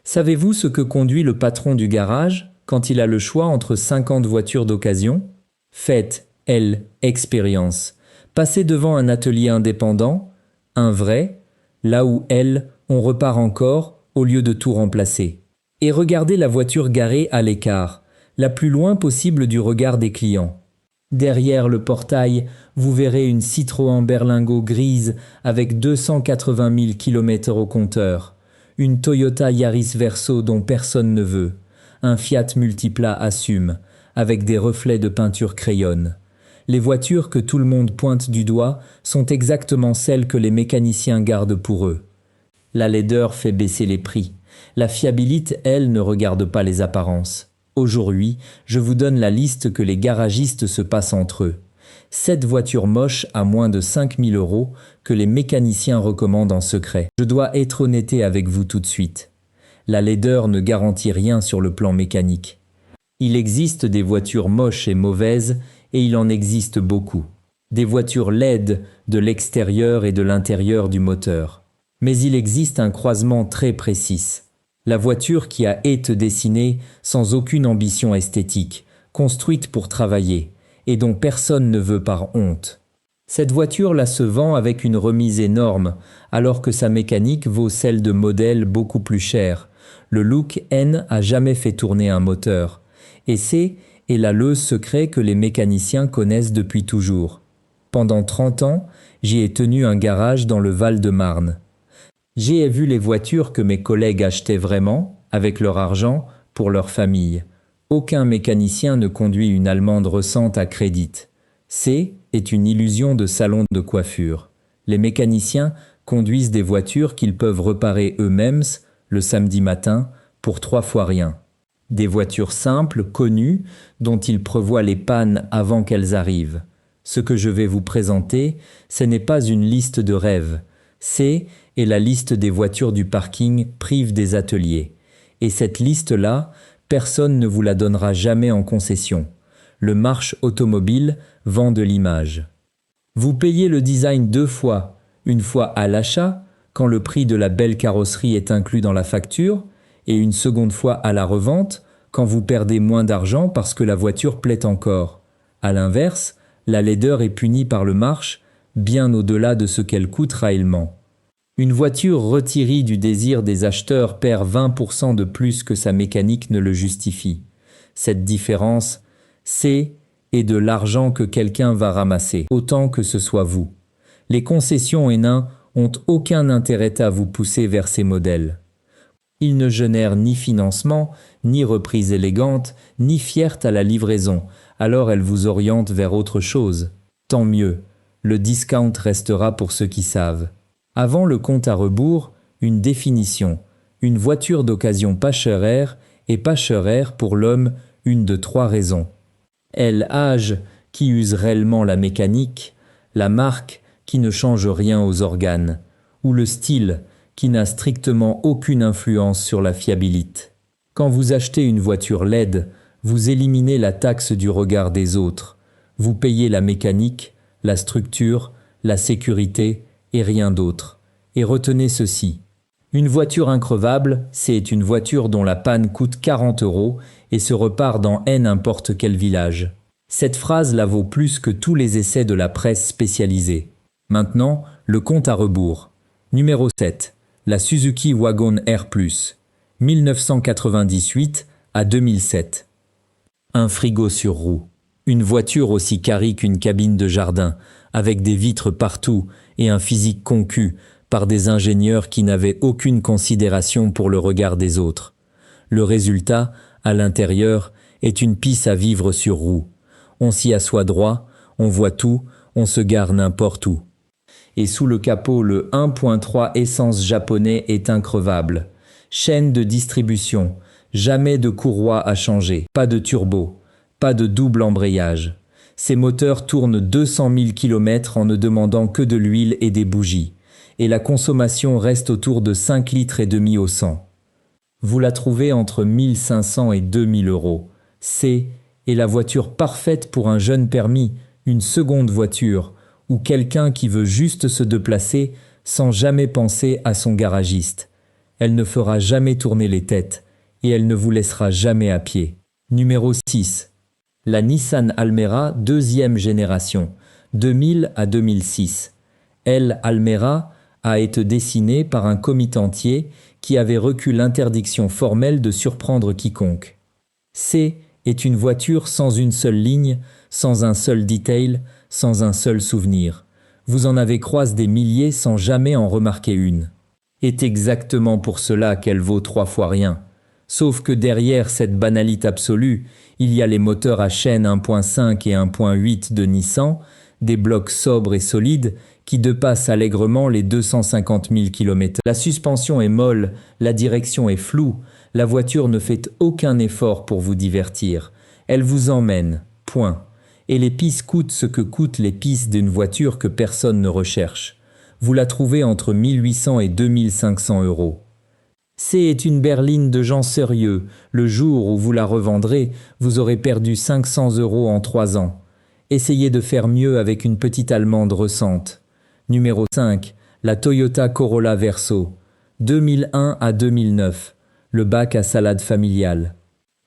Savez-vous ce que conduit le patron du garage quand il a le choix entre 50 voitures d'occasion? Faites, expérience. Passez devant un atelier indépendant, un vrai, là où on repart encore au lieu de tout remplacer. Et regardez la voiture garée à l'écart, la plus loin possible du regard des clients. Derrière le portail, vous verrez une Citroën Berlingo grise avec 280 000 km au compteur, une Toyota Yaris Verso dont personne ne veut, un Fiat Multipla Assume, avec des reflets de peinture crayonne. Les voitures que tout le monde pointe du doigt sont exactement celles que les mécaniciens gardent pour eux. La laideur fait baisser les prix. La fiabilité, elle, ne regarde pas les apparences. Aujourd'hui, je vous donne la liste que les garagistes se passent entre eux. 7 voitures moches à moins de 5 000 € que les mécaniciens recommandent en secret. Je dois être honnête avec vous tout de suite. La laideur ne garantit rien sur le plan mécanique. Il existe des voitures moches et mauvaises, et il en existe beaucoup. Des voitures laides de l'extérieur et de l'intérieur du moteur. Mais il existe un croisement très précis. La voiture qui a été dessinée sans aucune ambition esthétique, construite pour travailler, et dont personne ne veut par honte. Cette voiture-là se vend avec une remise énorme, alors que sa mécanique vaut celle de modèles beaucoup plus chers. Le look N a jamais fait tourner un moteur. Et c'est là le secret que les mécaniciens connaissent depuis toujours. Pendant 30 ans, j'y ai tenu un garage dans le Val-de-Marne. J'ai vu les voitures que mes collègues achetaient vraiment, avec leur argent, pour leur famille. Aucun mécanicien ne conduit une allemande récente à crédit. C'est une illusion de salon de coiffure. Les mécaniciens conduisent des voitures qu'ils peuvent réparer eux-mêmes le samedi matin pour 3 fois rien. Des voitures simples, connues, dont ils prévoient les pannes avant qu'elles arrivent. Ce que je vais vous présenter, ce n'est pas une liste de rêves. C'est la liste des voitures du parking prive des ateliers. Et cette liste-là, personne ne vous la donnera jamais en concession. Le marché automobile vend de l'image. Vous payez le design 2 fois, une fois à l'achat, quand le prix de la belle carrosserie est inclus dans la facture, et une seconde fois à la revente, quand vous perdez moins d'argent parce que la voiture plaît encore. À l'inverse, la laideur est punie par le marché, bien au-delà de ce qu'elle coûte réellement. Une voiture retirée du désir des acheteurs perd 20% de plus que sa mécanique ne le justifie. Cette différence, c'est de l'argent que quelqu'un va ramasser, autant que ce soit vous. Les concessions Hénin ont aucun intérêt à vous pousser vers ces modèles. Ils ne génèrent ni financement, ni reprise élégante, ni fierté à la livraison, alors elles vous orientent vers autre chose. Tant mieux, le discount restera pour ceux qui savent. Avant le compte à rebours, une définition. Une voiture d'occasion pas chère et pas chère pour l'homme, une de 3 raisons. L'âge qui use réellement la mécanique, la marque qui ne change rien aux organes, ou le style qui n'a strictement aucune influence sur la fiabilité. Quand vous achetez une voiture laide, vous éliminez la taxe du regard des autres. Vous payez la mécanique, la structure, la sécurité et rien d'autre. Et retenez ceci. Une voiture increvable, c'est une voiture dont la panne coûte 40 € et se repart dans n'importe quel village. Cette phrase la vaut plus que tous les essais de la presse spécialisée. Maintenant, le compte à rebours. Numéro 7. La Suzuki Wagon R+, 1998 à 2007. Un frigo sur roue. Une voiture aussi carrée qu'une cabine de jardin, avec des vitres partout et un physique conçu par des ingénieurs qui n'avaient aucune considération pour le regard des autres. Le résultat, à l'intérieur, est une piste à vivre sur roue. On s'y assoit droit, on voit tout, on se gare n'importe où. Et sous le capot, le 1.3 essence japonais est increvable. Chaîne de distribution, jamais de courroie à changer, pas de turbo, pas de double embrayage. Ces moteurs tournent 200 000 km en ne demandant que de l'huile et des bougies. Et la consommation reste autour de 5 litres et demi au 100. Vous la trouvez entre 1 500 et 2 000 €. C'est la voiture parfaite pour un jeune permis, une seconde voiture, ou quelqu'un qui veut juste se déplacer sans jamais penser à son garagiste. Elle ne fera jamais tourner les têtes et elle ne vous laissera jamais à pied. Numéro 6. La Nissan Almera deuxième génération, 2000 à 2006. Elle, Almera, a été dessinée par un comité entier qui avait reçu l'interdiction formelle de surprendre quiconque. C est une voiture sans une seule ligne, sans un seul detail, sans un seul souvenir. Vous en avez croisé des milliers sans jamais en remarquer une. C'est exactement pour cela qu'elle vaut 3 fois rien. Sauf que derrière cette banalité absolue, il y a les moteurs à chaîne 1.5 et 1.8 de Nissan, des blocs sobres et solides qui dépassent allègrement les 250 000 km. La suspension est molle, la direction est floue, la voiture ne fait aucun effort pour vous divertir. Elle vous emmène, point. Et les pistes coûtent ce que coûtent les pistes d'une voiture que personne ne recherche. Vous la trouvez entre 1800 et 2500 euros. C'est une berline de gens sérieux. Le jour où vous la revendrez, vous aurez perdu 500 euros en 3 ans. Essayez de faire mieux avec une petite allemande recente. Numéro 5. La Toyota Corolla Verso. 2001 à 2009. Le bac à salade familiale.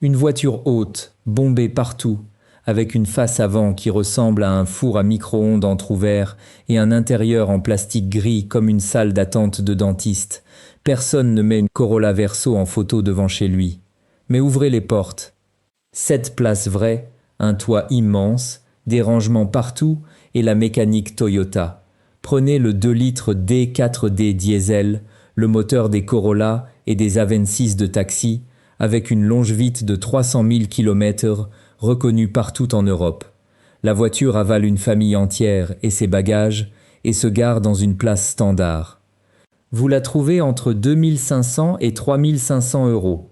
Une voiture haute, bombée partout, avec une face avant qui ressemble à un four à micro-ondes entrouvert et un intérieur en plastique gris comme une salle d'attente de dentiste. Personne ne met une Corolla Verso en photo devant chez lui. Mais ouvrez les portes. 7 places vraies, un toit immense, des rangements partout et la mécanique Toyota. Prenez le 2 litres D4D diesel, le moteur des Corolla et des Avensis de taxi, avec une longévité de 300 000 km, reconnue partout en Europe. La voiture avale une famille entière et ses bagages et se gare dans une place standard. Vous la trouvez entre 2500 et 3500 euros.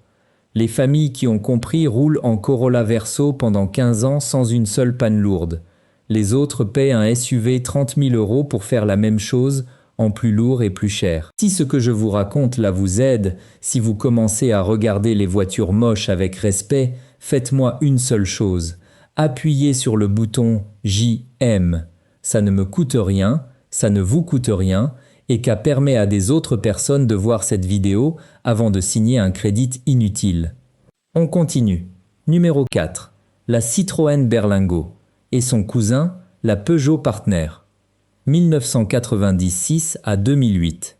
Les familles qui ont compris roulent en Corolla Verso pendant 15 ans sans une seule panne lourde. Les autres paient un SUV 30 000 euros pour faire la même chose, en plus lourd et plus cher. Si ce que je vous raconte là vous aide, si vous commencez à regarder les voitures moches avec respect, faites-moi une seule chose. Appuyez sur le bouton JM. Ça ne me coûte rien, ça ne vous coûte rien, et qu'à permet à des autres personnes de voir cette vidéo avant de signer un crédit inutile. On continue. Numéro 4. La Citroën Berlingo et son cousin, la Peugeot Partner. 1996 à 2008.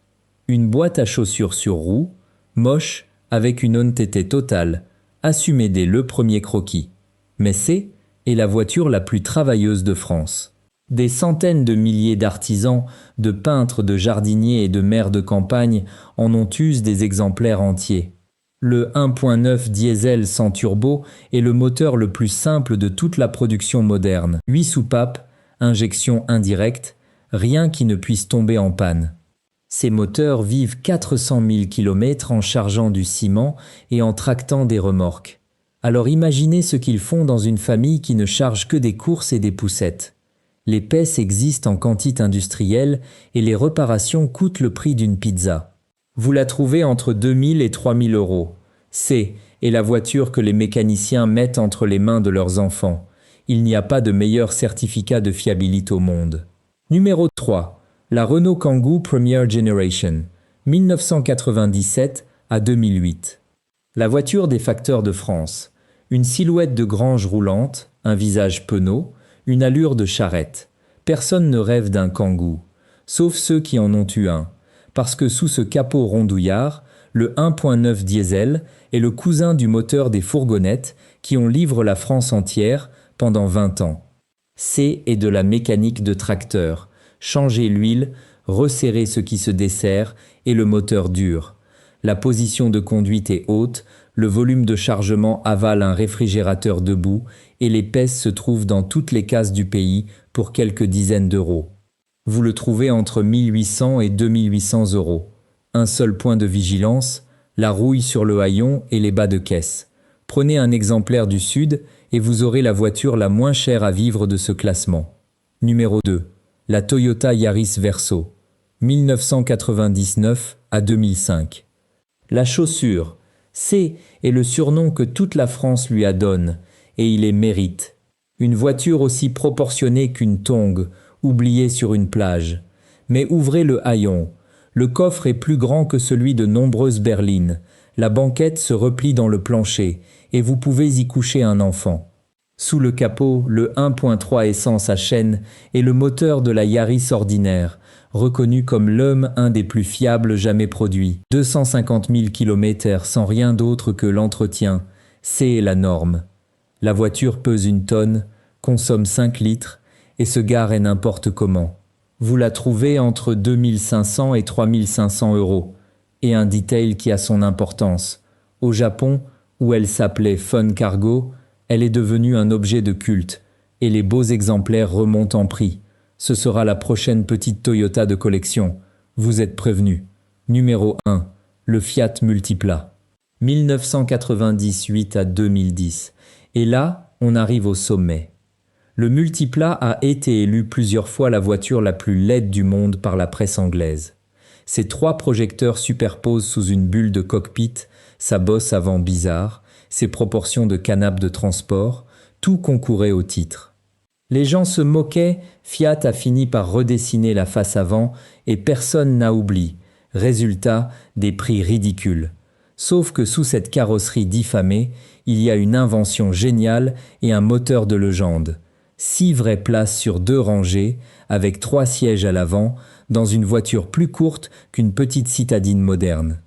Une boîte à chaussures sur roues, moche, avec une honnêteté totale, assumée dès le premier croquis. Mais c'est la voiture la plus travailleuse de France. Des centaines de milliers d'artisans, de peintres, de jardiniers et de maires de campagne en ont usé des exemplaires entiers. Le 1.9 diesel sans turbo est le moteur le plus simple de toute la production moderne. 8 soupapes, injection indirecte, rien qui ne puisse tomber en panne. Ces moteurs vivent 400 000 km en chargeant du ciment et en tractant des remorques. Alors imaginez ce qu'ils font dans une famille qui ne charge que des courses et des poussettes. Les pièces existent en quantité industrielle et les réparations coûtent le prix d'une pizza. Vous la trouvez entre 2000 et 3000 euros. C'est la voiture que les mécaniciens mettent entre les mains de leurs enfants. Il n'y a pas de meilleur certificat de fiabilité au monde. Numéro 3. La Renault Kangoo Premier Generation, 1997 à 2008. La voiture des facteurs de France. Une silhouette de grange roulante, un visage penaud, une allure de charrette. Personne ne rêve d'un Kangoo, sauf ceux qui en ont eu un, parce que sous ce capot rondouillard, le 1.9 diesel est le cousin du moteur des fourgonnettes qui ont livré la France entière pendant 20 ans. C'est de la mécanique de tracteur, changer l'huile, resserrer ce qui se dessert et le moteur dure. La position de conduite est haute, le volume de chargement avale un réfrigérateur debout et les pièces se trouvent dans toutes les cases du pays pour quelques dizaines d'euros. Vous le trouvez entre 1800 et 2800 euros. Un seul point de vigilance, la rouille sur le haillon et les bas de caisse. Prenez un exemplaire du Sud et vous aurez la voiture la moins chère à vivre de ce classement. Numéro 2. La Toyota Yaris Verso, 1999 à 2005. La chaussure, c'est le surnom que toute la France lui adonne, et il les mérite. Une voiture aussi proportionnée qu'une tongue, oubliée sur une plage. Mais ouvrez le haillon. Le coffre est plus grand que celui de nombreuses berlines. La banquette se replie dans le plancher et vous pouvez y coucher un enfant. Sous le capot, le 1.3 essence à chaîne et le moteur de la Yaris ordinaire, reconnu comme un des plus fiables jamais produits. 250 000 km sans rien d'autre que l'entretien. C'est la norme. La voiture pèse 1 tonne, consomme 5 litres et se gare n'importe comment. Vous la trouvez entre 2500 et 3500 euros. Et un detail qui a son importance. Au Japon, où elle s'appelait Fun Cargo, elle est devenue un objet de culte, et les beaux exemplaires remontent en prix. Ce sera la prochaine petite Toyota de collection. Vous êtes prévenus. Numéro 1. Le Fiat Multipla. 1998 à 2010. Et là, on arrive au sommet. Le Multipla a été élu plusieurs fois la voiture la plus laide du monde par la presse anglaise. Ses 3 projecteurs superposent sous une bulle de cockpit, sa bosse avant bizarre, ses proportions de canapé de transport, tout concourait au titre. Les gens se moquaient, Fiat a fini par redessiner la face avant et personne n'a oublié. Résultat, des prix ridicules. Sauf que sous cette carrosserie diffamée, il y a une invention géniale et un moteur de légende. 6 vraies places sur 2 rangées, avec 3 sièges à l'avant, dans une voiture plus courte qu'une petite citadine moderne.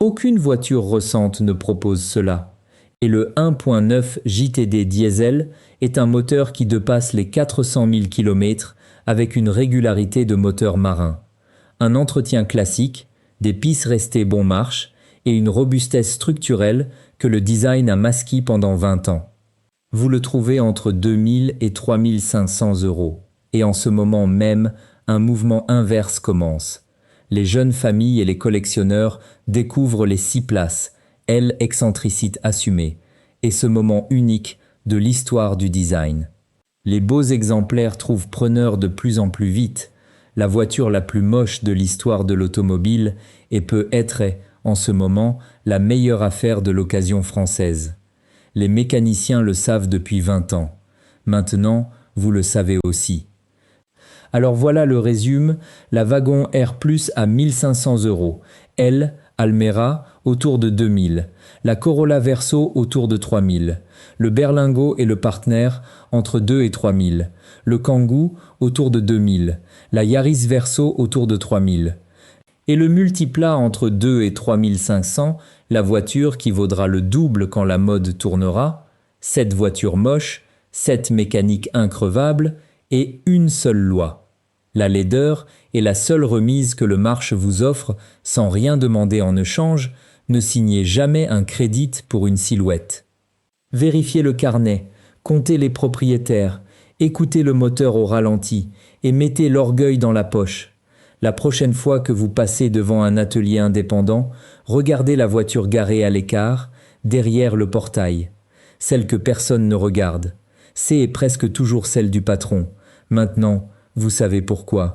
Aucune voiture récente ne propose cela. Et le 1.9 JTD diesel est un moteur qui dépasse les 400 000 km avec une régularité de moteur marin. Un entretien classique, des pistes restées bon marche et une robustesse structurelle que le design a masquée pendant 20 ans. Vous le trouvez entre 2000 et 3500 euros. Et en ce moment même, un mouvement inverse commence. Les jeunes familles et les collectionneurs découvrent les 6 places, excentricité assumée, et ce moment unique de l'histoire du design. Les beaux exemplaires trouvent preneur de plus en plus vite. La voiture la plus moche de l'histoire de l'automobile et peut être, en ce moment, la meilleure affaire de l'occasion française. Les mécaniciens le savent depuis 20 ans. Maintenant, vous le savez aussi. Alors voilà le résumé, la Wagon R Plus à 1500 euros, Almera autour de 2000, la Corolla Verso autour de 3000, le Berlingo et le Partner entre 2 et 3000, le Kangoo autour de 2000, la Yaris Verso autour de 3000. Et le Multipla entre 2 et 3500, la voiture qui vaudra le double quand la mode tournera, 7 voitures moches, 7 mécaniques increvables et une seule loi. La laideur est la seule remise que le marché vous offre sans rien demander en échange, ne signez jamais un crédit pour une silhouette. Vérifiez le carnet, comptez les propriétaires, écoutez le moteur au ralenti et mettez l'orgueil dans la poche. La prochaine fois que vous passez devant un atelier indépendant, regardez la voiture garée à l'écart, derrière le portail. Celle que personne ne regarde. C'est presque toujours celle du patron. Maintenant, vous savez pourquoi.